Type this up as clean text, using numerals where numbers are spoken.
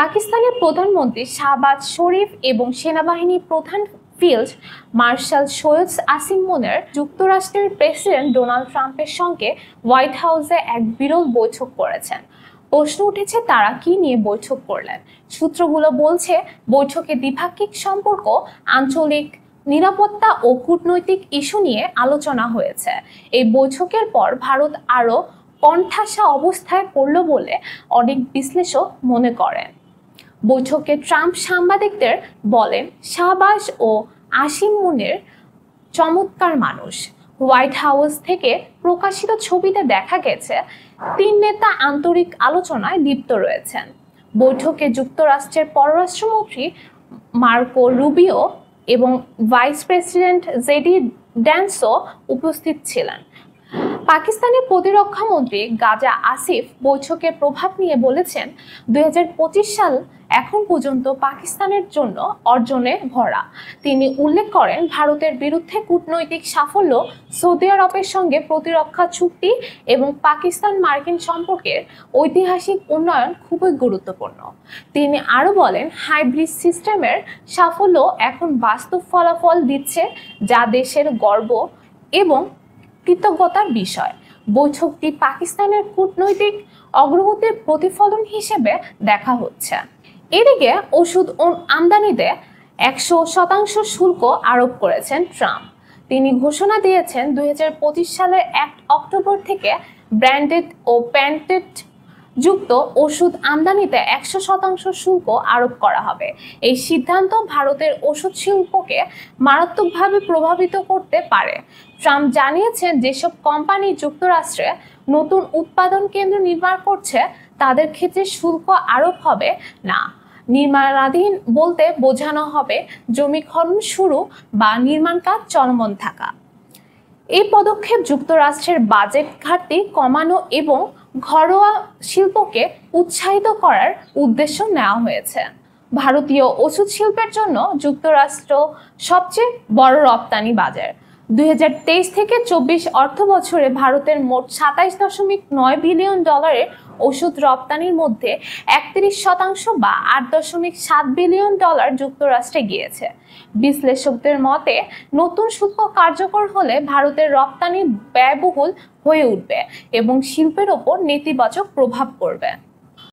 পাকিস্তানের প্রধানমন্ত্রী শাহবাজ শরীফ এবং সেনাবাহিনীর প্রধান ফিল্ড মার্শাল সৈয়দ আসিম মুনির যুক্তরাষ্ট্রের প্রেসিডেন্ট ডোনাল্ড ট্রাম্পের সঙ্গে হোয়াইট হাউসে এক বিরল বৈঠক করেছেন। প্রশ্ন উঠেছে তারা কি নিয়ে বৈঠক করলেন। সূত্রগুলো বলছে বৈঠকে দ্বিপাক্ষিক সম্পর্ক, আঞ্চলিক নিরাপত্তা ও কূটনৈতিক ইস্যু নিয়ে আলোচনা হয়েছে। এই বৈঠকের পর ভারত আরও কণ্ঠাসা অবস্থায় পড়ল বলে অনেক বিশ্লেষক মনে করেন। বৈঠকে ট্রাম্প সাংবাদিকদের বলেন, শাহবাজ ও আসিম মুনির চমৎকার মানুষ। হোয়াইট হাউস থেকে প্রকাশিত ছবিতে দেখা গেছে তিন নেতা আন্তরিক আলোচনায় লিপ্ত রয়েছেন। বৈঠকে যুক্তরাষ্ট্রের পররাষ্ট্রমন্ত্রী মার্কো রুবিও এবং ভাইস প্রেসিডেন্ট জেডি ভ্যান্সও উপস্থিত ছিলেন। পাকিস্তানের প্রতিরক্ষা মন্ত্রী গাজা আসিফ বৈঠকের প্রভাব নিয়ে বলেছেন, 2025 সাল এখন পর্যন্ত পাকিস্তানের জন্য অর্জনে ভরা। তিনি উল্লেখ করেন, ভারতের বিরুদ্ধে কূটনৈতিক সাফল্য, সৌদি আরবের সঙ্গে প্রতিরক্ষা চুক্তি এবং পাকিস্তান মার্কিন সম্পর্কের ঐতিহাসিক উন্নয়ন খুবই গুরুত্বপূর্ণ। তিনি আরও বলেন, হাইব্রিড সিস্টেমের সাফল্য এখন বাস্তব ফলাফল দিচ্ছে, যা দেশের গর্ব এবং কৃতজ্ঞতার বিষয়। বৈঠকটি পাকিস্তানের কূটনৈতিক অগ্রগতির প্রতিফলন হিসেবে দেখা হচ্ছে। এদিকে ওষুধ আমদানিতে 100% শুল্ক আরোপ করেছেন ট্রাম্প। তিনি ঘোষণা দিয়েছেন 2025 সালের 1 অক্টোবর থেকে ব্র্যান্ডেড ও প্যাটেন্ট যুক্ত ওষুধ আমদানিতে 100% শুল্ক আরোপ করা হবে। এই সিদ্ধান্ত ভারতের ওষুধ শিল্পকে মারাত্মকভাবে প্রভাবিত করতে পারে। ট্রাম্প জানিয়েছেন, যেসব কোম্পানি যুক্তরাষ্ট্রে নতুন উৎপাদন কেন্দ্র নির্মাণ করছে তাদের ক্ষেত্রে শুল্ক আরোপ হবে না। নির্মাণাধীন বলতে বোঝানো হবে জমি খনন শুরু বা নির্মাণ কাজ চলমান থাকা। এই পদক্ষেপ যুক্তরাষ্ট্রের বাজেট ঘাটতি কমানো এবং ঘরোয়া শিল্পকে উৎসাহিত করার উদ্দেশ্য নেওয়া হয়েছে। ভারতীয় ওষুধ শিল্পের জন্য যুক্তরাষ্ট্র সবচেয়ে বড় রপ্তানি বাজার। 2023 থেকে 24 অর্থ বছরে ভারতের মোট $27.9 বিলিয়ন ওষুধ রপ্তানির মধ্যে 31% বা $8.7 বিলিয়ন যুক্তরাষ্ট্রে গিয়েছে। বিশ্লেষকদের মতে, নতুন শুল্ক কার্যকর হলে ভারতের রপ্তানি ব্যয়বহুল হয়ে উঠবে এবং শিল্পের ওপর নেতিবাচক প্রভাব পড়বে।